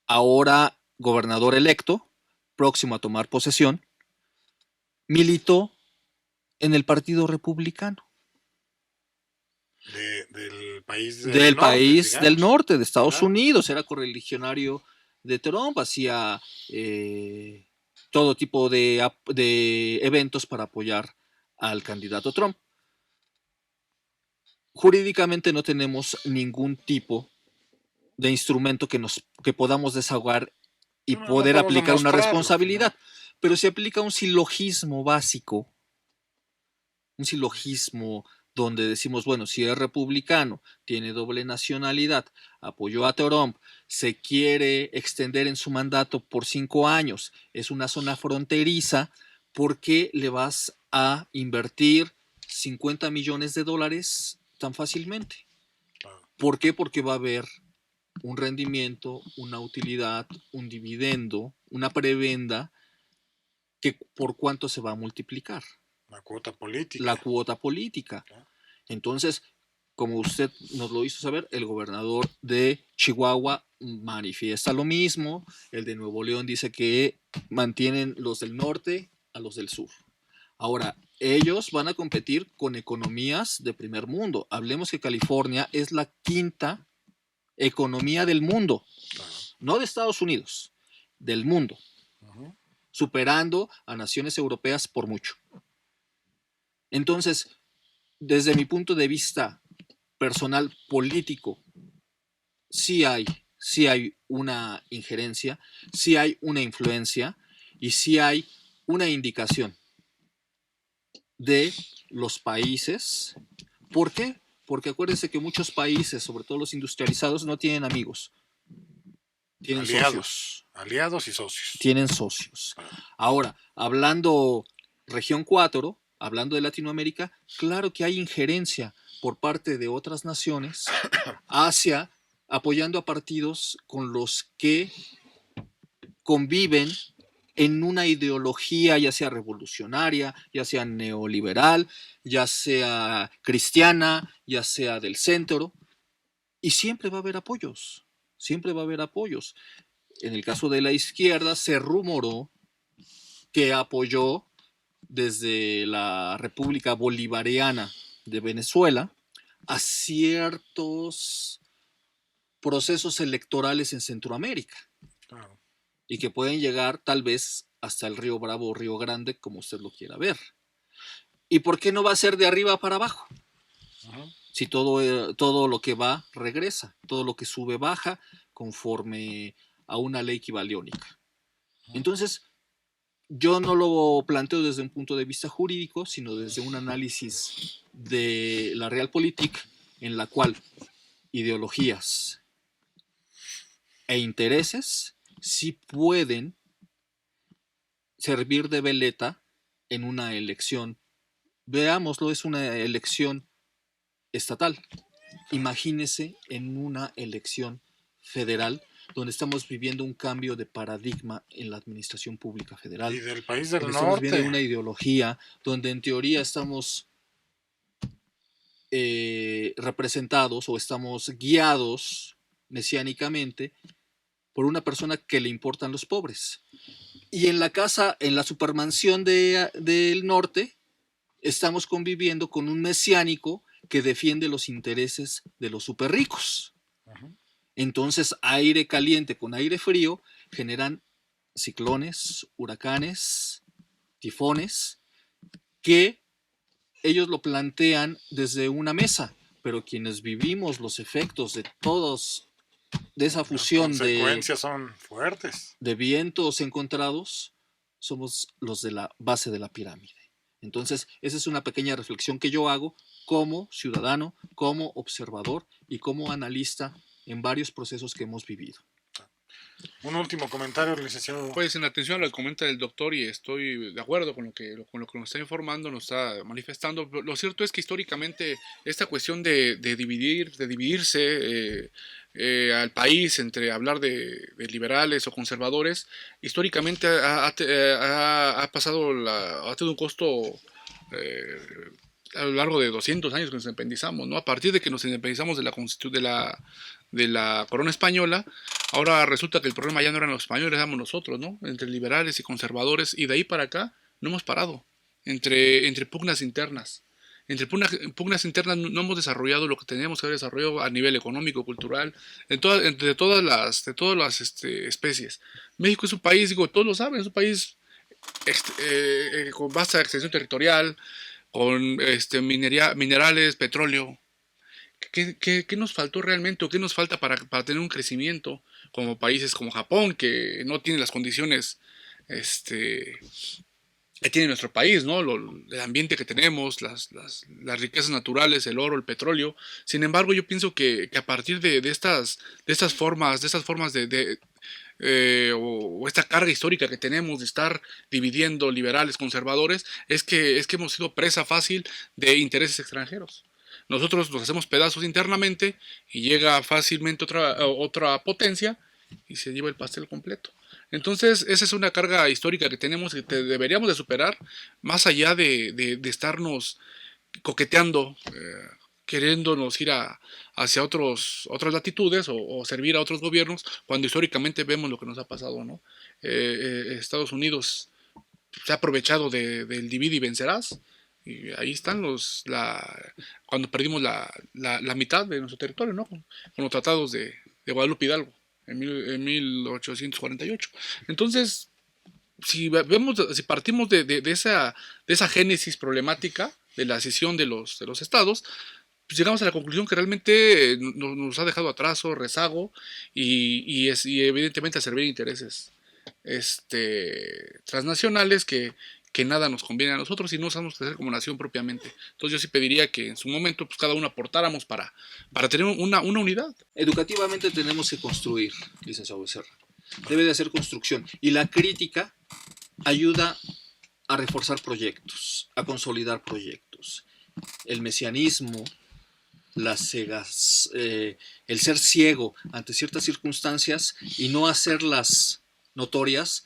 ahora gobernador electo, próximo a tomar posesión, militó en el Partido Republicano. Del país del norte, país digamos. del norte, de Estados Claro. Unidos. Era correligionario de Trump, hacía todo tipo de eventos para apoyar al candidato Trump. Jurídicamente no tenemos ningún tipo de instrumento que podamos desahogar y No poder podemos aplicar una demostrarlo, responsabilidad. al final. Pero se aplica un silogismo básico, un silogismo donde decimos, bueno, si es republicano, tiene doble nacionalidad, apoyó a Trump, se quiere extender en su mandato por 5 años, es una zona fronteriza, ¿por qué le vas a invertir 50 millones de dólares tan fácilmente? Claro. ¿Por qué? Porque va a haber un rendimiento, una utilidad, un dividendo, una prebenda, que por cuánto se va a multiplicar. La cuota política. La cuota política. Claro. Entonces, como usted nos lo hizo saber, el gobernador de Chihuahua manifiesta lo mismo, el de Nuevo León dice que mantienen los del norte a los del sur. Ahora, ellos van a competir con economías de primer mundo. Hablemos que California es la 5ª economía del mundo, Claro. no de Estados Unidos, del mundo, Ujú. superando a naciones europeas por mucho. Entonces, desde mi punto de vista personal político, sí hay una injerencia, sí hay una influencia y sí hay una indicación de los países. ¿Por qué? Porque acuérdense que muchos países, sobre todo los industrializados, no tienen amigos, tienen socios. Aliados y socios. Tienen socios. Ahora, hablando región 4, hablando de Latinoamérica, claro que hay injerencia por parte de otras naciones hacia apoyando a partidos con los que conviven en una ideología, ya sea revolucionaria, ya sea neoliberal, ya sea cristiana, ya sea del centro, y siempre va a haber apoyos, siempre va a haber apoyos. En el caso de la izquierda se rumoró que apoyó desde la República Bolivariana de Venezuela a ciertos procesos electorales en Centroamérica. Claro. Y que pueden llegar tal vez hasta el Río Bravo o Río Grande, como usted lo quiera ver. ¿Y por qué no va a ser de arriba para abajo? Ujú. Si todo lo que va regresa, todo lo que sube baja conforme a una ley equivaliónica. Entonces, yo no lo planteo desde un punto de vista jurídico, sino desde un análisis de la realpolitik, en la cual ideologías e intereses sí pueden servir de veleta en una elección. Veámoslo, es una elección estatal. Imagínese en una elección federal donde estamos viviendo un cambio de paradigma en la administración pública federal. Y del país del donde estamos viendo norte. una ideología donde en teoría estamos representados o estamos guiados mesiánicamente por una persona que le importan los pobres. Y en la casa, en la supermansión del norte, estamos conviviendo con un mesiánico que defiende los intereses de los superricos. Ujú. Entonces, aire caliente con aire frío generan ciclones, huracanes, tifones, que ellos lo plantean desde una mesa, pero quienes vivimos los efectos de todos, de esa fusión Las consecuencias son fuertes. de vientos encontrados, somos los de la base de la pirámide. Entonces, esa es una pequeña reflexión que yo hago como ciudadano, como observador y como analista en varios procesos que hemos vivido. Un último comentario, licenciado. Pues en atención a lo que comenta el doctor y estoy de acuerdo con lo que nos está informando, nos está manifestando. Lo cierto es que históricamente esta cuestión de dividirse al país entre hablar de liberales o conservadores, históricamente ha pasado, ha tenido un costo eh, a lo largo de 200 años que nos independizamos, ¿no? A partir de que nos independizamos de la corona española, ahora resulta que el problema ya no eran los españoles, éramos nosotros, ¿no? Entre liberales y conservadores, y de ahí para acá no hemos parado. Entre pugnas internas. Pugnas internas no hemos desarrollado lo que teníamos que haber desarrollado a nivel económico, cultural, entre todas las especies. México es un país, digo, todos lo saben, es un país con vasta extensión territorial, con minerales, petróleo. ¿Qué nos faltó realmente o qué nos falta para tener un crecimiento como países como Japón, que no tienen las condiciones este, que tiene nuestro país, ¿no? El ambiente que tenemos, las riquezas naturales, el oro, el petróleo? Sin embargo, yo pienso que a partir de estas formas, o esta carga histórica que tenemos de estar dividiendo liberales, conservadores, es que hemos sido presa fácil de intereses extranjeros. Nosotros nos hacemos pedazos internamente y llega fácilmente otra potencia y se lleva el pastel completo. Entonces, esa es una carga histórica que tenemos y que deberíamos de superar, más allá de estarnos coqueteando, queriéndonos ir hacia otras latitudes o servir a otros gobiernos, cuando históricamente vemos lo que nos ha pasado, ¿no? Estados Unidos se ha aprovechado del divide y vencerás. Y ahí están cuando perdimos la mitad de nuestro territorio, ¿no? Con los tratados de Guadalupe Hidalgo en 1848. Entonces, si partimos de esa génesis problemática de la escisión de los estados, pues llegamos a la conclusión que realmente nos ha dejado atraso, rezago y evidentemente a servir intereses transnacionales que nada nos conviene a nosotros y no sabemos qué hacer como nación propiamente. Entonces yo sí pediría que en su momento pues cada uno aportáramos para tener una unidad. Educativamente tenemos que construir, licenciado Becerra. Debe de hacer construcción. Y la crítica ayuda a reforzar proyectos, a consolidar proyectos. El mesianismo, el ser ciego ante ciertas circunstancias y no hacerlas notorias,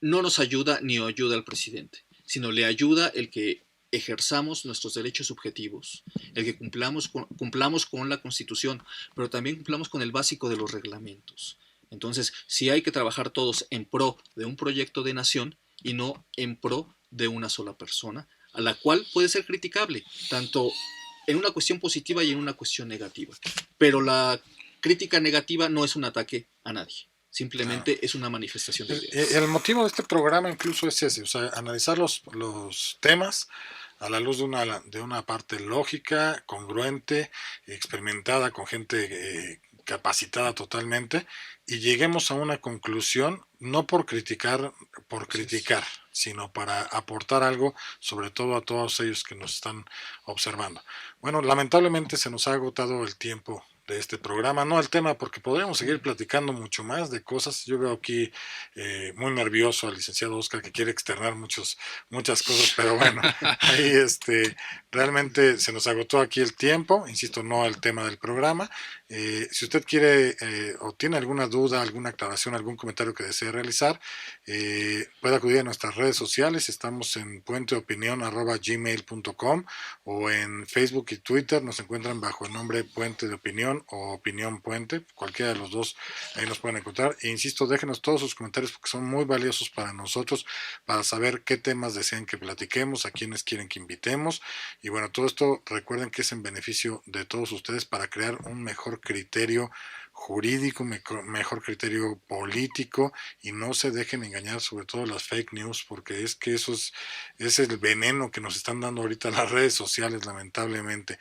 no nos ayuda ni ayuda al presidente, sino le ayuda el que ejerzamos nuestros derechos subjetivos, el que cumplamos con la Constitución, pero también cumplamos con el básico de los reglamentos. Entonces, sí hay que trabajar todos en pro de un proyecto de nación y no en pro de una sola persona, a la cual puede ser criticable, tanto en una cuestión positiva y en una cuestión negativa. Pero la crítica negativa no es un ataque a nadie. Simplemente es una manifestación de ideas. El motivo de este programa incluso es ese, o sea, analizar los temas a la luz de una parte lógica, congruente, experimentada, con gente capacitada totalmente, y lleguemos a una conclusión, no por criticar, sino para aportar algo, sobre todo a todos ellos que nos están observando. Bueno, lamentablemente se nos ha agotado el tiempo de este programa, no el tema, porque podríamos seguir platicando mucho más de cosas. Yo veo aquí muy nervioso al licenciado Oscar, que quiere externar muchas cosas, pero bueno, ahí realmente se nos agotó aquí el tiempo, insisto, no el tema del programa. Si usted quiere o tiene alguna duda, alguna aclaración, algún comentario que desee realizar, puede acudir a nuestras redes sociales. Estamos en puenteopinion@gmail.com o en Facebook y Twitter nos encuentran bajo el nombre Puente de Opinión o Opinión Puente, cualquiera de los dos ahí nos pueden encontrar. E insisto, déjenos todos sus comentarios porque son muy valiosos para nosotros, para saber qué temas desean que platiquemos, a quienes quieren que invitemos. Y bueno, todo esto recuerden que es en beneficio de todos ustedes para crear un mejor criterio jurídico, mejor criterio político, y no se dejen engañar, sobre todo las fake news, porque es que es el veneno que nos están dando ahorita las redes sociales, lamentablemente.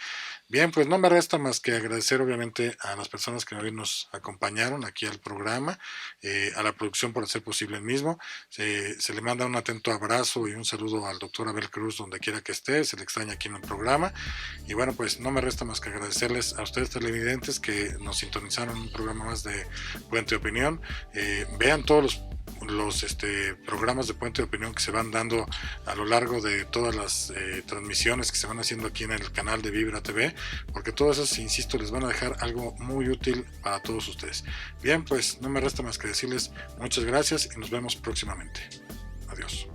Bien, pues no me resta más que agradecer obviamente a las personas que hoy nos acompañaron aquí al programa, a la producción por hacer posible el mismo. Se le manda un atento abrazo y un saludo al doctor Abel Cruz donde quiera que esté, se le extraña aquí en el programa. Y bueno, pues no me resta más que agradecerles a ustedes televidentes que nos sintonizaron en un programa más de Puente de Opinión. Vean todos los programas de Puente de Opinión que se van dando a lo largo de todas las transmisiones que se van haciendo aquí en el canal de Vibra TV, porque todas esas, insisto, les van a dejar algo muy útil para todos ustedes. Bien, pues no me resta más que decirles muchas gracias y nos vemos próximamente. Adiós.